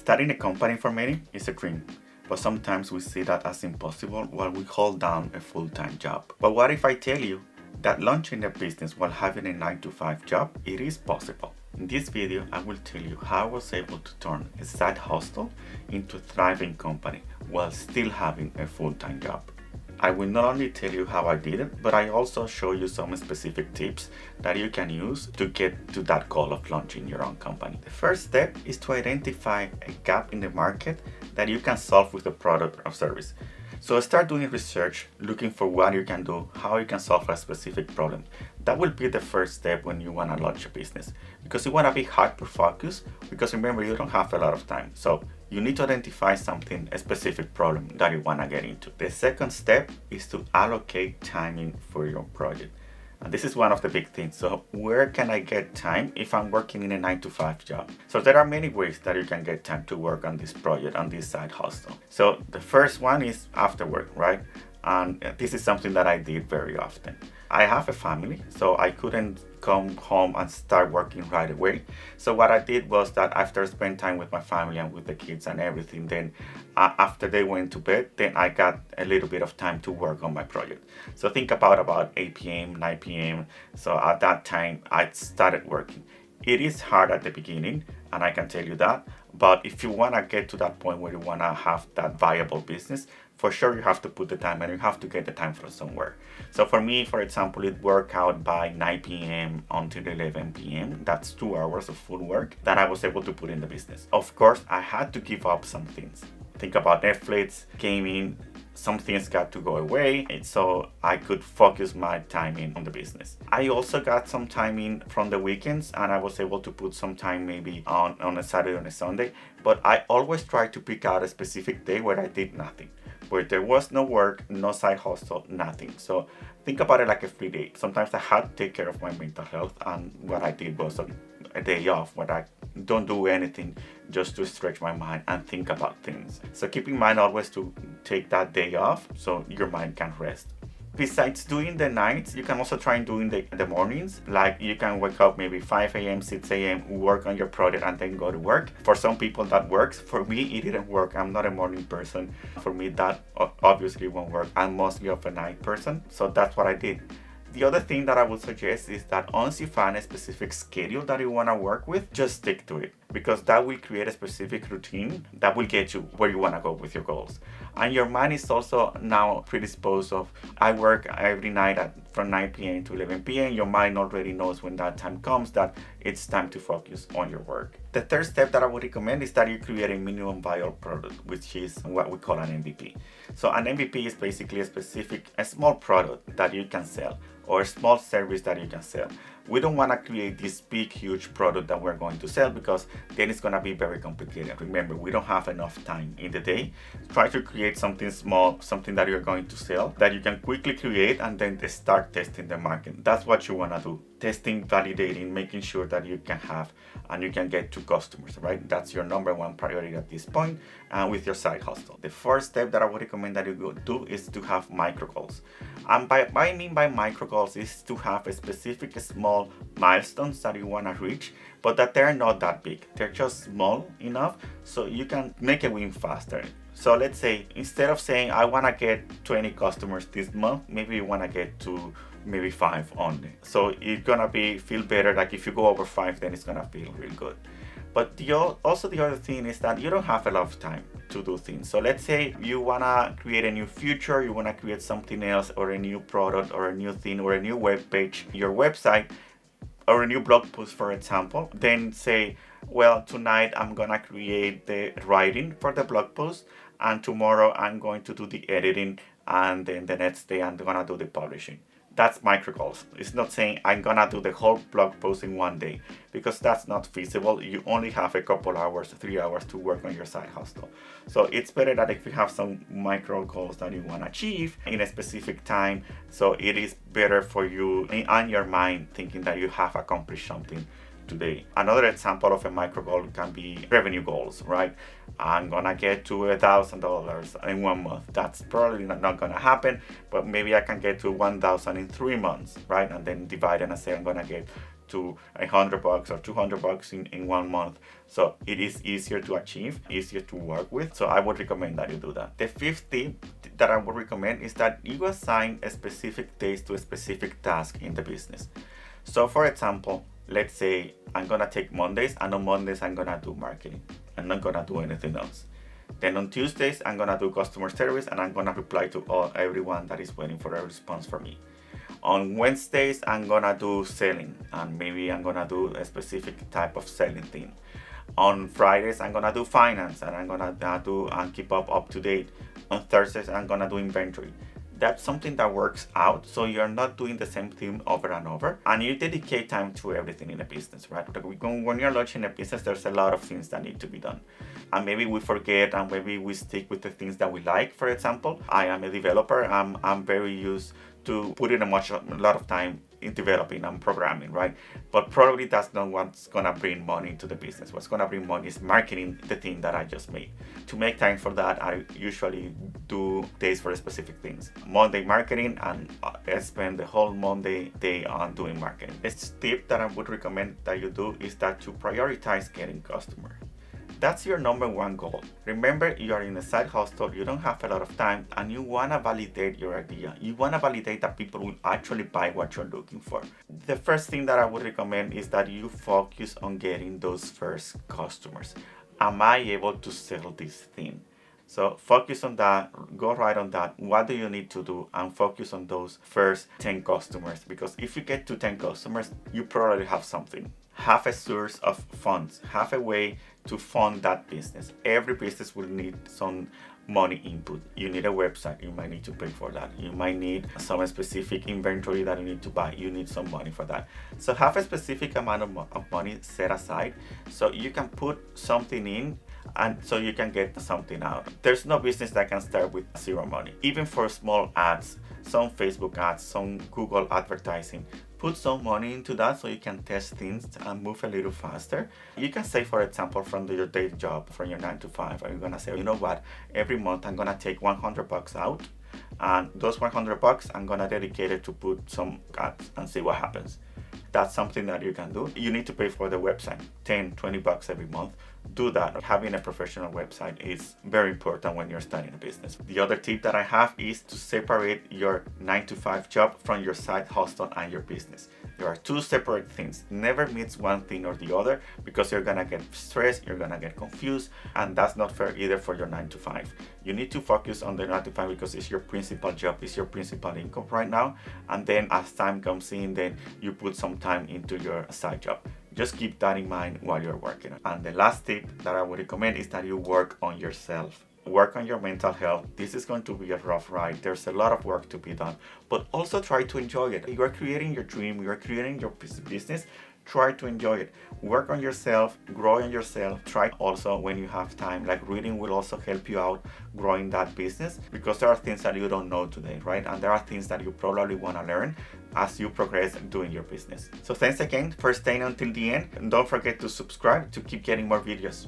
Starting a company for many is a dream, but sometimes we see that as impossible while we hold down a full-time job. But what if I tell you that launching a business while having a 9-to-5 job, it is possible? In this video, I will tell you how I was able to turn a side hustle into a thriving company while still having a full-time job. I will not only tell you how I did it, but I also show you some specific tips that you can use to get to that goal of launching your own company. The first step is to identify a gap in the market that you can solve with a product or service. So start doing research, looking for what you can do, how you can solve a specific problem. That will be the first step when you want to launch a business, because you want to be hyper-focused, because remember, you don't have a lot of time. So you need to identify something, a specific problem that you want to get into. The second step is to allocate timing for your project. And this is one of the big things. So where can I get time if I'm working in a 9-to-5 job? So there are many ways that you can get time to work on this project, on this side hustle. So the first one is after work, right? And this is something that I did very often. I have a family, so I couldn't come home and start working right away. So what I did was that after I spent time with my family and with the kids and everything, then after they went to bed, then I got a little bit of time to work on my project. So think about 8 p.m., 9 p.m. So at that time, I started working. It is hard at the beginning, and I can tell you that. But if you want to get to that point where you want to have that viable business, for sure you have to put the time and you have to get the time from somewhere. So for me, for example, it worked out by 9 p.m. until 11 p.m. That's 2 hours of full work that I was able to put in the business. Of course, I had to give up some things. Think about Netflix, gaming. Some things got to go away, so I could focus my time in on the business. I also got some time in from the weekends, and I was able to put some time maybe on a Saturday or a Sunday, but I always try to pick out a specific day where I did nothing, where there was no work, no side hustle, nothing. So think about it like a free day. Sometimes I had to take care of my mental health, and what I did was a day off where I don't do anything, just to stretch my mind and think about things. So keep in mind always to take that day off so your mind can rest. Besides doing the nights, you can also try doing the mornings. Like you can wake up maybe 5 a.m., 6 a.m., work on your project and then go to work. For some people that works. For me, it didn't work. I'm not a morning person. For me, that obviously won't work. I'm mostly of a night person. So that's what I did. The other thing that I would suggest is that once you find a specific schedule that you want to work with, just stick to it, because that will create a specific routine that will get you where you want to go with your goals. And your mind is also now predisposed of, I work every night from 9 p.m. to 11 p.m. Your mind already knows when that time comes that it's time to focus on your work. The third step that I would recommend is that you create a minimum viable product, which is what we call an MVP. So an MVP is basically a small product that you can sell, or a small service that you can sell. We don't want to create this big, huge product that we're going to sell, because then it's going to be very complicated. Remember, we don't have enough time in the day. Try to create something small, something that you're going to sell, that you can quickly create and then start testing the market. That's what you want to do. Testing, validating, making sure that you can have and you can get to customers, right? That's your number one priority at this point with your side hustle. The first step that I would recommend that you go do is to have micro goals. And by I mean by micro goals is to have a specific small milestones that you want to reach, but that they're not that big. They're just small enough so you can make a win faster. So let's say instead of saying I want to get 20 customers this month, maybe you want to get to maybe 5 only. So it's gonna feel better. Like if you go over 5, then it's gonna feel real good. But the other thing is that you don't have a lot of time to do things. So let's say you wanna create a new feature, you wanna create something else, or a new product, or a new thing, or a new web page, your website, or a new blog post, for example. Then say, well, tonight I'm gonna create the writing for the blog post, and tomorrow I'm going to do the editing, and then the next day I'm gonna do the publishing. That's micro goals. It's not saying I'm gonna do the whole blog post in one day, because that's not feasible. You only have a couple hours, 3 hours to work on your side hustle. So it's better that if you have some micro goals that you want to achieve in a specific time, so it is better for you and your mind thinking that you have accomplished something today. Another example of a micro goal can be revenue goals, right? I'm gonna get to $1,000 in 1 month. That's probably not gonna happen, but maybe I can get to 1,000 in 3 months, right? And then divide and I say I'm gonna get to $100 or $200 in 1 month. So it is easier to achieve, easier to work with. So I would recommend that you do that. The fifth tip that I would recommend is that you assign a specific days to a specific task in the business. So for example, let's say I'm gonna take Mondays, and on Mondays I'm gonna do marketing. I'm not gonna do anything else. Then on Tuesdays I'm gonna do customer service, and I'm gonna reply to everyone that is waiting for a response from me. On Wednesdays I'm gonna do selling, and maybe I'm gonna do a specific type of selling thing. On Fridays I'm gonna do finance, and I'm gonna do and keep up to date. On Thursdays I'm gonna do inventory. That's something that works out, so you're not doing the same thing over and over, and you dedicate time to everything in a business, right? When you're launching a business, there's a lot of things that need to be done, and maybe we forget, and maybe we stick with the things that we like. For example, I am a developer. I'm very used to putting a lot of time in developing and programming, right? But probably that's not what's gonna bring money into the business. What's gonna bring money is marketing the thing that I just made. To make time for that, I usually do days for specific things. Monday marketing, and I spend the whole Monday day on doing marketing. A tip that I would recommend that you do is that you prioritize getting customers. That's your number one goal. Remember, you are in a side hustle, you don't have a lot of time, and you want to validate your idea. You want to validate that people will actually buy what you're looking for. The first thing that I would recommend is that you focus on getting those first customers. Am I able to sell this thing? So focus on that, go right on that. What do you need to do? And focus on those first 10 customers. Because if you get to 10 customers, you probably have something. Have a source of funds, have a way to fund that business. Every business will need some money input. You need a website, you might need to pay for that. You might need some specific inventory that you need to buy. You need some money for that. So have a specific amount of money set aside so you can put something in, and so you can get something out. There's no business that can start with zero money. Even for small ads, some Facebook ads, some Google advertising, put some money into that so you can test things and move a little faster. You can say, for example, from your day job, from your 9 to 5, are you gonna say, you know what, every month I'm gonna take $100 out, and those $100 I'm gonna dedicate it to put some ads and see what happens. That's something that you can do. You need to pay for the website, $10-20 every month. Do that. Having a professional website is very important when you're starting a business. The other tip that I have is to separate your 9 to 5 job from your side hustle and your business. There are two separate things. Never mix one thing or the other, because you're gonna get stressed, you're gonna get confused, and that's not fair either for your 9 to 5. You need to focus on the 9 to 5 because it's your principal job, it's your principal income right now, and then as time comes in, then you put some time into your side job. Just keep that in mind while you're working. And the last tip that I would recommend is that you work on yourself. Work on your mental health. This is going to be a rough ride. There's a lot of work to be done, but also try to enjoy it. You are creating your dream, you are creating your business. Try to enjoy it. Work on yourself, grow on yourself. Try also when you have time, like reading will also help you out growing that business, because there are things that you don't know today, right? And there are things that you probably want to learn as you progress doing your business. So thanks again for staying until the end, and don't forget to subscribe to keep getting more videos.